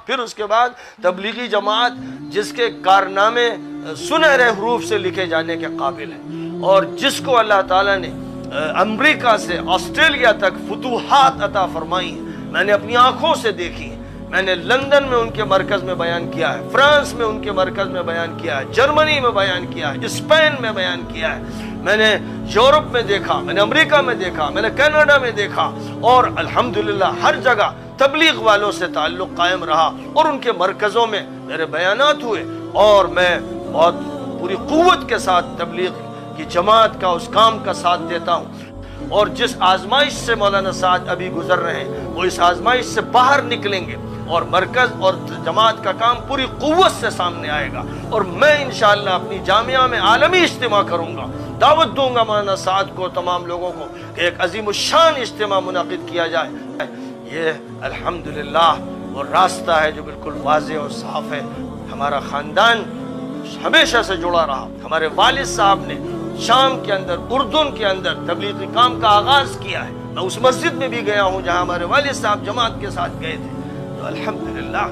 پھر اس کے بعد تبلیغی جماعت جس کے کارنامے سنہرے حروف سے لکھے جانے کے قابل ہے، اور جس کو اللہ تعالیٰ نے امریکہ سے آسٹریلیا تک فتوحات عطا فرمائی ہیں، میں نے اپنی آنکھوں سے دیکھی ہیں۔ میں نے لندن میں ان کے مرکز میں بیان کیا ہے، فرانس میں ان کے مرکز میں بیان کیا ہے، جرمنی میں بیان کیا ہے، اسپین میں بیان کیا ہے، میں نے یورپ میں دیکھا، میں نے امریکہ میں دیکھا، میں نے کینیڈا میں دیکھا، اور الحمدللہ ہر جگہ تبلیغ والوں سے تعلق قائم رہا اور ان کے مرکزوں میں میرے بیانات ہوئے، اور میں بہت پوری قوت کے ساتھ تبلیغ کی جماعت کا اس کام کا ساتھ دیتا ہوں۔ اور جس آزمائش سے مولانا سعد ابھی گزر رہے ہیں، وہ اس آزمائش سے باہر نکلیں گے اور مرکز اور جماعت کا کام پوری قوت سے سامنے آئے گا، اور میں انشاءاللہ اپنی جامعہ میں عالمی اجتماع کروں گا، دعوت دوں گا مولانا سعد کو، تمام لوگوں کو، کہ ایک عظیم الشان اجتماع منعقد کیا جائے۔ یہ الحمدللہ وہ راستہ ہے جو بالکل واضح اور صاف ہے۔ ہمارا خاندان ہمیشہ سے جڑا رہا۔ ہمارے والد صاحب نے شام کے اندر، اردن کے اندر تبلیغی کام کا آغاز کیا ہے۔ میں اس مسجد میں بھی گیا ہوں جہاں ہمارے والد صاحب جماعت کے ساتھ گئے تھے۔ تو الحمدللہ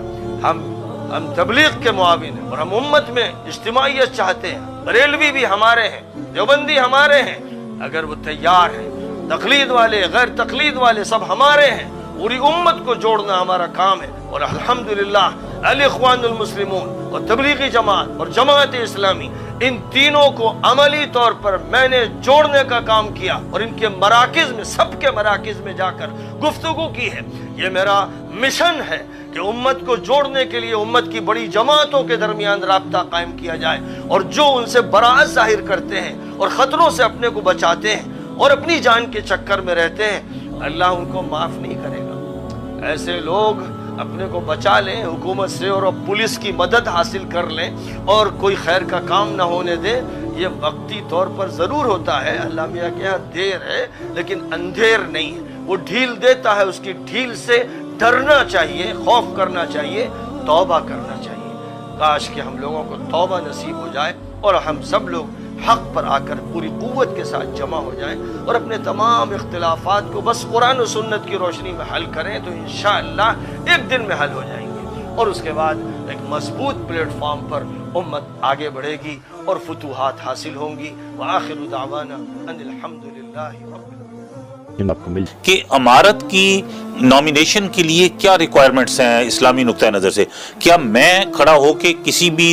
ہم تبلیغ کے معاون ہیں، اور ہم امت میں اجتماعیت چاہتے ہیں۔ بریلوی بھی ہمارے ہیں، دیوبندی ہمارے ہیں، اگر وہ تیار ہیں، تقلید والے، غیر تقلید والے سب ہمارے ہیں۔ پوری امت کو جوڑنا ہمارا کام ہے، اور الحمدللہ الاخوان المسلمون اور تبلیغی جماعت اور جماعت اسلامی، ان تینوں کو عملی طور پر میں نے جوڑنے کا کام کیا، اور ان کے مراکز میں، سب کے مراکز میں جا کر گفتگو کی ہے۔ یہ میرا مشن ہے کہ امت کو جوڑنے کے لیے امت کی بڑی جماعتوں کے درمیان رابطہ قائم کیا جائے، اور جو ان سے براعت ظاہر کرتے ہیں اور خطروں سے اپنے کو بچاتے ہیں اور اپنی جان کے چکر میں رہتے ہیں، اللہ ان کو معاف نہیں کرے گا۔ ایسے لوگ اپنے کو بچا لیں حکومت سے اور پولیس کی مدد حاصل کر لیں اور کوئی خیر کا کام نہ ہونے دیں، یہ وقتی طور پر ضرور ہوتا ہے۔ اللہ میاں کہ دیر ہے لیکن اندھیر نہیں ہے۔ وہ ڈھیل دیتا ہے، اس کی ڈھیل سے ڈرنا چاہیے، خوف کرنا چاہیے، توبہ کرنا چاہیے۔ کاش کہ ہم لوگوں کو توبہ نصیب ہو جائے اور ہم سب لوگ حق پر آ کر پوری قوت کے ساتھ جمع ہو جائیں اور اپنے تمام اختلافات کو بس قرآن و سنت کی روشنی میں حل کریں، تو انشاءاللہ ایک دن میں حل ہو جائیں گے، اور اس کے بعد ایک مضبوط پلیٹ فارم پر امت آگے بڑھے گی اور فتوحات حاصل ہوں گی۔ وآخر دعوانا ان الحمدللہ رب کہ امارت کی نامینیشن کے لیے کیا ریکوائرمنٹس ہیں اسلامی نقطہ نظر سے؟ کیا میں کھڑا ہو کے کسی بھی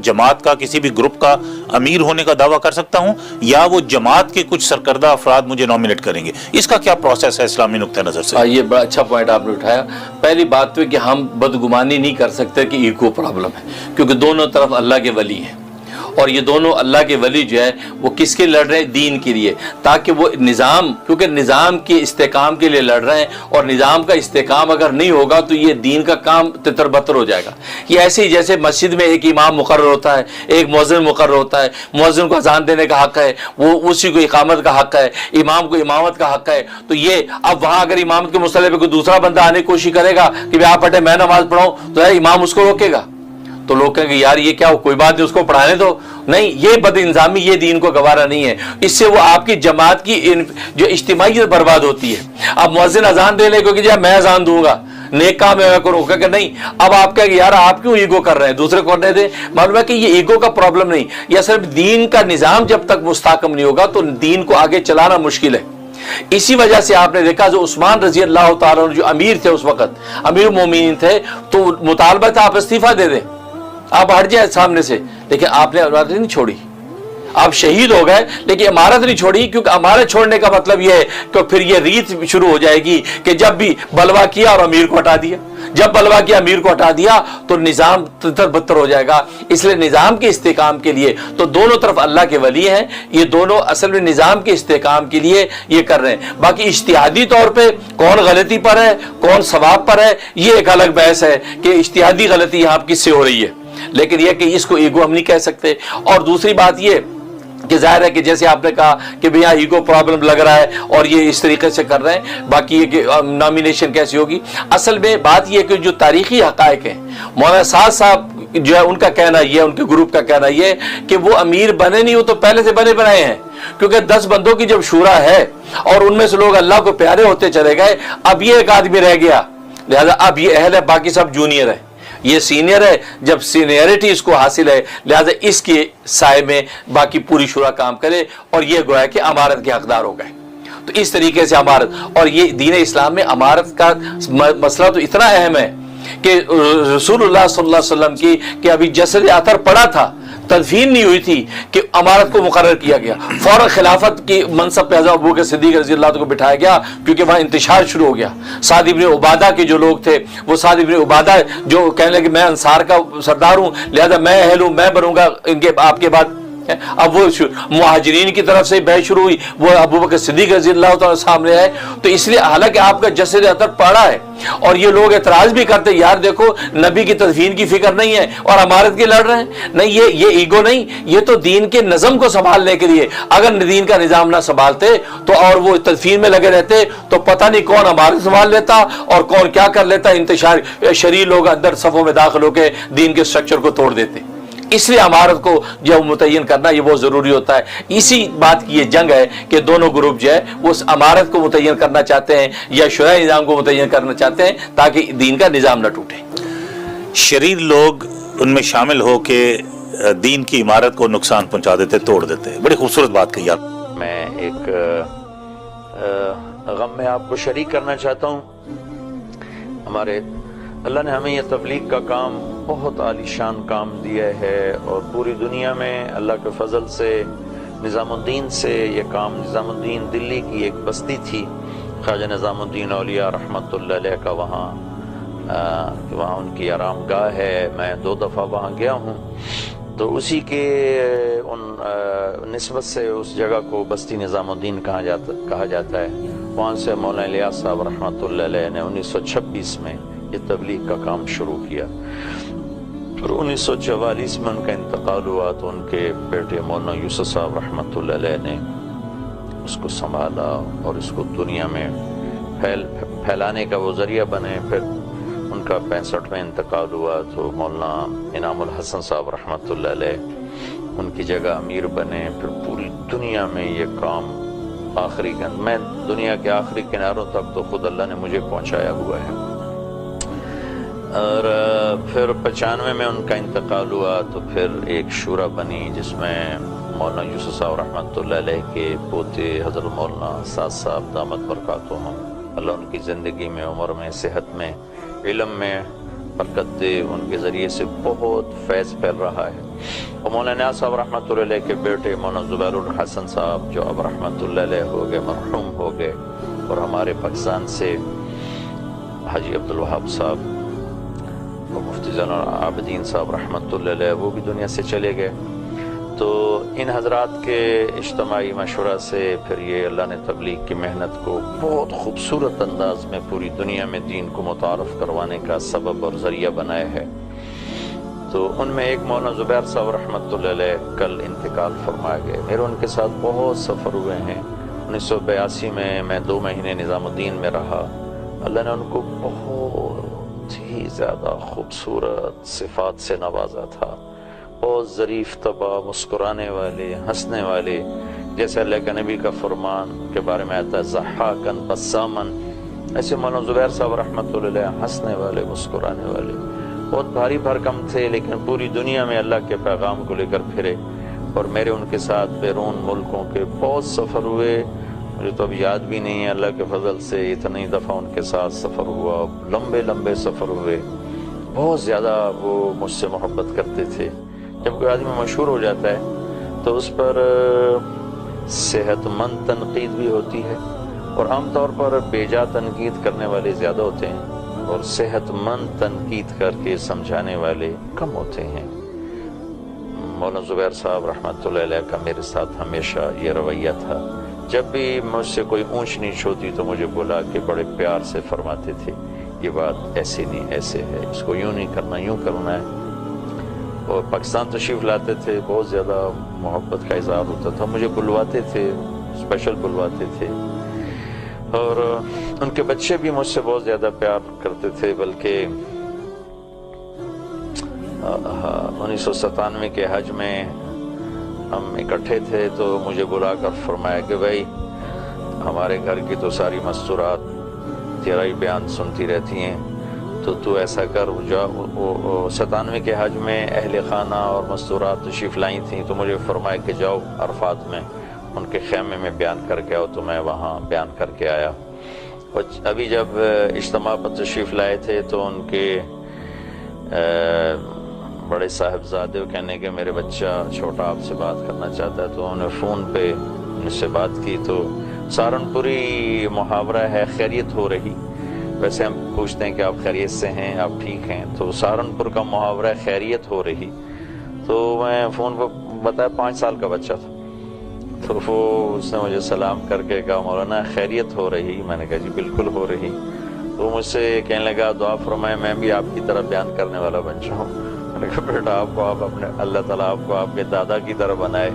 جماعت کا، کسی بھی گروپ کا امیر ہونے کا دعویٰ کر سکتا ہوں، یا وہ جماعت کے کچھ سرکردہ افراد مجھے نامینیٹ کریں گے؟ اس کا کیا پروسیس ہے اسلامی نقطہ نظر سے؟ یہ بڑا اچھا پوائنٹ آپ نے اٹھایا۔ پہلی بات تو کہ ہم بدگمانی نہیں کر سکتے کہ ایگو پرابلم ہے، کیونکہ دونوں طرف اللہ کے ولی ہیں، اور یہ دونوں اللہ کے ولی جو ہے وہ کس کے لڑ رہے ہیں؟ دین کے لیے، تاکہ وہ نظام، کیونکہ نظام کے استحکام کے لیے لڑ رہے ہیں، اور نظام کا استحکام اگر نہیں ہوگا تو یہ دین کا کام تتر بتر ہو جائے گا۔ یہ ایسے ہی جیسے مسجد میں ایک امام مقرر ہوتا ہے، ایک مؤذن مقرر ہوتا ہے، مؤذن کو اذان دینے کا حق ہے، وہ اسی کو اقامت کا حق ہے، امام کو امامت کا حق ہے، تو یہ اب وہاں اگر امامت کے مسئلے پہ کوئی دوسرا بندہ آنے کی کوشش کرے گا کہ آپ پڑھے میں نماز پڑھاؤں، تو امام اس کو روکے گا، تو لوگ کہیں گے یار یہ کیا، کوئی بات نہیں، اس کو پڑھانے دو۔ نہیں، یہ بد انظامی، یہ دین کو گوارا نہیں ہے۔ اس سے وہ آپ کی جماعت کی جو اجتماعیت برباد ہوتی ہے۔ اب مؤذن اذان دے لے کہ جی میں اذان دوں گا، نیک کام ہے کو روکا کہ نہیں، اب آپ کہیں گے یار آپ کیوں ایگو کر رہے ہیں، دوسرے کو کرنے دیں۔ معلوم ہے کہ یہ ایگو کا پرابلم نہیں، یہ صرف دین کا نظام جب تک مستحکم نہیں ہوگا تو دین کو آگے چلانا مشکل ہے۔ اسی وجہ سے آپ نے دیکھا جو عثمان رضی اللہ تعالیٰ جو امیر تھے، اس وقت امیر المومنین تھے، تو مطالبہ تھا آپ استعفیٰ دے دیں، آپ ہٹ جائیں سامنے سے، لیکن آپ نے امارت نہیں چھوڑی۔ آپ شہید ہو گئے لیکن امارت نہیں چھوڑی، کیونکہ امارت چھوڑنے کا مطلب یہ ہے کہ پھر یہ ریت شروع ہو جائے گی کہ جب بھی بلوا کیا اور امیر کو ہٹا دیا، جب بلوا کیا امیر کو ہٹا دیا تو نظام تتر بتر ہو جائے گا۔ اس لیے نظام کے استحکام کے لیے تو دونوں طرف اللہ کے ولی ہیں، یہ دونوں اصل میں نظام کے استحکام کے لیے یہ کر رہے ہیں۔ باقی اجتہادی طور پہ کون غلطی پر ہے، کون ثواب پر ہے، یہ ایک الگ بحث ہے کہ اجتہادی غلطی یہاں کس سے ہو رہی ہے، لیکن یہ کہ اس کو ایگو ہم نہیں کہہ سکتے۔ اور دوسری بات یہ کہ ظاہر ہے کہ جیسے آپ نے کہا کہ بھیا ایگو پرابلم لگ رہا ہے اور یہ اس طریقے سے کر رہے ہیں، باقی یہ کہ نامینیشن کیسی ہوگی، اصل میں بات یہ کہ جو تاریخی حقائق ہیں، مولانا سعد صاحب جو ہے ان کا کہنا یہ، ان کے گروپ کا کہنا یہ کہ وہ امیر بنے نہیں، وہ تو پہلے سے بنے بنائے ہیں، کیونکہ 10 بندوں کی جب شورا ہے اور ان میں سے لوگ اللہ کو پیارے ہوتے چلے گئے، اب یہ ایک آدمی رہ گیا لہذا اب یہ اہل ہے، باقی سب جونیئر ہے، یہ سینئر ہے، جب سینئرٹی اس کو حاصل ہے لہذا اس کے سائے میں باقی پوری شورا کام کرے، اور یہ گویا کہ امارت کے حقدار ہو گئے۔ تو اس طریقے سے امارت، اور یہ دین اسلام میں امارت کا مسئلہ تو اتنا اہم ہے کہ رسول اللہ صلی اللہ علیہ وسلم کی کہ ابھی جسد اطہر پڑا تھا، تدفین نہیں ہوئی تھی کہ امارت کو مقرر کیا گیا، فوراً خلافت کی منصب پہ حضرت ابوبکر صدیق رضی اللہ عنہ کو بٹھایا گیا، کیونکہ وہاں انتشار شروع ہو گیا۔ سعد ابن عبادہ کے جو لوگ تھے، وہ سعد ابن عبادہ جو کہنے لگے میں انصار کا سردار ہوں، لہذا میں اہل ہوں، میں بنوں گا ان کے آپ کے بعد۔ اب وہ مہاجرین کی طرف سے بحث شروع ہوئی، وہ ابوبکر صدیق رضی اللہ تعالیٰ سامنے آئے، تو اس لیے حالانکہ آپ کا جسد اطہر پڑا ہے، اور یہ لوگ اعتراض بھی کرتے یار دیکھو نبی کی تدفین کی فکر نہیں ہے اور امارت کی لڑ رہے ہیں۔ نہیں، یہ ایگو نہیں، یہ تو دین کے نظم کو سنبھالنے کے لیے، اگر دین کا نظام نہ سنبھالتے تو اور وہ تدفین میں لگے رہتے تو پتہ نہیں کون امارت سنبھال لیتا اور کون کیا کر لیتا، انتشار شرعی لوگ اندر صفوں میں داخل ہو کے دین کے سٹرکچر کو توڑ دیتے۔ اس لیے امارت کو جو متعین کرنا یہ بہت ضروری ہوتا ہے۔ اسی بات کی یہ جنگ ہے کہ دونوں گروپ جو ہے وہ اس امارت کو متعین کرنا چاہتے ہیں یا شرعی نظام کو متعین کرنا چاہتے ہیں تاکہ دین کا نظام نہ ٹوٹے۔ شریر لوگ ان میں شامل ہو کے دین کی عمارت کو نقصان پہنچا دیتے، توڑ دیتے۔ بڑی خوبصورت بات کہی آپ۔ میں ایک غم میں آپ کو شریک کرنا چاہتا ہوں۔ ہمارے اللہ نے ہمیں یہ تبلیغ کا کام بہت عالی شان کام دیا ہے، اور پوری دنیا میں اللہ کے فضل سے نظام الدین سے یہ کام، نظام الدین دلی کی ایک بستی تھی، خواجہ نظام الدین اولیاء رحمۃ اللہ علیہ کا وہاں ان کی آرام گاہ ہے۔ میں 2 دفعہ وہاں گیا ہوں، تو اسی کے نسبت سے اس جگہ کو بستی نظام الدین کہا جاتا ہے۔ وہاں سے مولانا الیاس صاحب رحمۃ اللہ علیہ نے 1926 میں یہ تبلیغ کا کام شروع کیا، اور 1944 میں ان کا انتقال ہوا تو ان کے بیٹے مولانا یوسف صاحب رحمۃ اللہ علیہ نے اس کو سنبھالا اور اس کو دنیا میں پھیلانے کا وہ ذریعہ بنے۔ پھر ان کا 65 میں انتقال ہوا تو مولانا انعام الحسن صاحب رحمۃ اللہ علیہ ان کی جگہ امیر بنے۔ پھر پوری دنیا میں یہ کام میں دنیا کے آخری کناروں تک تو خود اللہ نے مجھے پہنچایا ہوا ہے۔ اور پھر 95 میں ان کا انتقال ہوا تو پھر ایک شورا بنی جس میں مولانا یوسف صاحب رحمۃ اللہ علیہ کے پوتے حضرت مولانا سعد صاحب دامت برکاتہم، اللہ ان کی زندگی میں، عمر میں، صحت میں، علم میں برکت دے، ان کے ذریعے سے بہت فیض پھیل رہا ہے۔ اور مولانا صاحب رحمۃ اللہ علیہ کے بیٹے مولانا زبیر الحسن صاحب جو اب رحمۃ اللہ علیہ ہو گئے، مرحوم ہو گئے، اور ہمارے پاکستان سے حاجی عبدالوہاب صاحب اور مفتی زین العابدین صاحب رحمۃ اللہ علیہ وہ بھی دنیا سے چلے گئے۔ تو ان حضرات کے اجتماعی مشورہ سے پھر یہ اللہ نے تبلیغ کی محنت کو بہت خوبصورت انداز میں پوری دنیا میں دین کو متعارف کروانے کا سبب اور ذریعہ بنایا ہے۔ تو ان میں ایک مولانا زبیر صاحب رحمۃ اللہ علیہ کل انتقال فرما گئے۔ میرے ان کے ساتھ بہت سفر ہوئے ہیں۔ 1982 میں 2 مہینے نظام الدین میں رہا۔ اللہ نے ان کو بہت ہی زیادہ خوبصورت صفات سے نوازا تھا، بہت ظریف طبع، مسکرانے والے، ہنسنے والے، جیسے اللہ کے نبی کا فرمان کے بارے میں آتا ہے ضحاکن بسامن، ایسے مولانا زبیر صاحب رحمۃ اللہ علیہ ہنسنے والے، مسکرانے والے، بہت بھاری بھرکم تھے، لیکن پوری دنیا میں اللہ کے پیغام کو لے کر پھرے۔ اور میرے ان کے ساتھ بیرون ملکوں کے بہت سفر ہوئے، مجھے تو اب یاد بھی نہیں ہے، اللہ کے فضل سے اتنی دفعہ ان کے ساتھ سفر ہوا، لمبے لمبے سفر ہوئے، بہت زیادہ وہ مجھ سے محبت کرتے تھے۔ جب کوئی آدمی مشہور ہو جاتا ہے تو اس پر صحت مند تنقید بھی ہوتی ہے، اور عام طور پر بے جا تنقید کرنے والے زیادہ ہوتے ہیں اور صحت مند تنقید کر کے سمجھانے والے کم ہوتے ہیں۔ مولانا زبیر صاحب رحمۃ اللہ علیہ کا میرے ساتھ ہمیشہ یہ رویہ تھا، جب بھی مجھ سے کوئی اونچ نیچ ہوتی تو مجھے بلا کے بڑے پیار سے فرماتے تھے یہ بات ایسے نہیں ایسے ہے، اس کو یوں نہیں کرنا یوں کرنا ہے۔ اور پاکستان تشریف لاتے تھے، بہت زیادہ محبت کا اظہار ہوتا تھا، مجھے بلواتے تھے، اسپیشل بلواتے تھے، اور ان کے بچے بھی مجھ سے بہت زیادہ پیار کرتے تھے۔ بلکہ 1997 کے حج میں ہم اکٹھے تھے تو مجھے بلا کر فرمایا کہ بھائی ہمارے گھر کی تو ساری مستورات تیرا ہی بیان سنتی رہتی ہیں، تو تو ایسا کر، جو 97 کے حج میں اہل خانہ اور مستورات تشریف لائی تھیں، تو مجھے فرمایا کہ جاؤ عرفات میں ان کے خیمے میں بیان کر کے آؤ، تو میں وہاں بیان کر کے آیا۔ اور ابھی جب اجتماع پر تشریف لائے تھے تو ان کے بڑے صاحبزادے کہنے کہ میرے بچہ چھوٹا آپ سے بات کرنا چاہتا ہے، تو انہوں نے فون پہ ان سے بات کی، تو سہارنپوری محاورہ ہے خیریت ہو رہی، ویسے ہم پوچھتے ہیں کہ آپ خیریت سے ہیں، آپ ٹھیک ہیں، تو سہارنپور کا محاورہ خیریت ہو رہی، تو میں فون پہ بتایا 5 سال کا بچہ تھا، تو وہ اس نے مجھے سلام کر کے کہا مولانا خیریت ہو رہی، میں نے کہا جی بالکل ہو رہی، تو مجھ سے کہنے لگا دعا فرمائے میں بھی آپ کی طرح بیان کرنے والا بن جاؤں۔ میں نے کہا بیٹا آپ کو آپ اپنے اللہ تعالیٰ آپ کو آپ کے دادا کی طرح بنائے،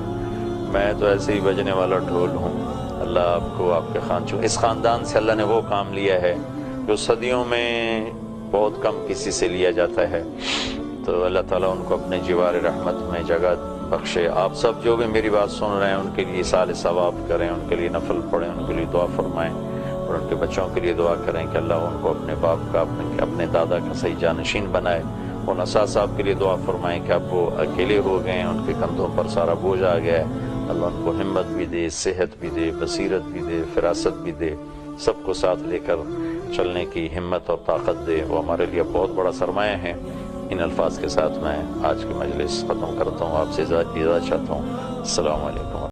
میں تو ایسے ہی بجنے والا ڈھول ہوں، اللہ آپ کو آپ کے اس خاندان سے اللہ نے وہ کام لیا ہے جو صدیوں میں بہت کم کسی سے لیا جاتا ہے، تو اللہ تعالیٰ ان کو اپنے جوار رحمت میں جگہ بخشے۔ آپ سب جو بھی میری بات سن رہے ہیں ان کے لیے سال ثواب کریں، ان کے لیے نفل پڑھیں، ان کے لیے دعا فرمائیں، اور ان کے بچوں کے لیے دعا کریں کہ اللہ ان کو اپنے باپ کا اپنے دادا کا صحیح جانشین بنائے۔ اور اساتذہ صاحب کے لیے دعا فرمائیں کہ اب وہ اکیلے ہو گئے ہیں، ان کے کندھوں پر سارا بوجھ آ گیا ہے، اللہ ان کو ہمت بھی دے، صحت بھی دے، بصیرت بھی دے، فراست بھی دے، سب کو ساتھ لے کر چلنے کی ہمت اور طاقت دے، وہ ہمارے لیے بہت بڑا سرمایہ ہے۔ ان الفاظ کے ساتھ میں آج کی مجلس ختم کرتا ہوں، آپ سے اجازت چاہتا ہوں۔ السلام علیکم۔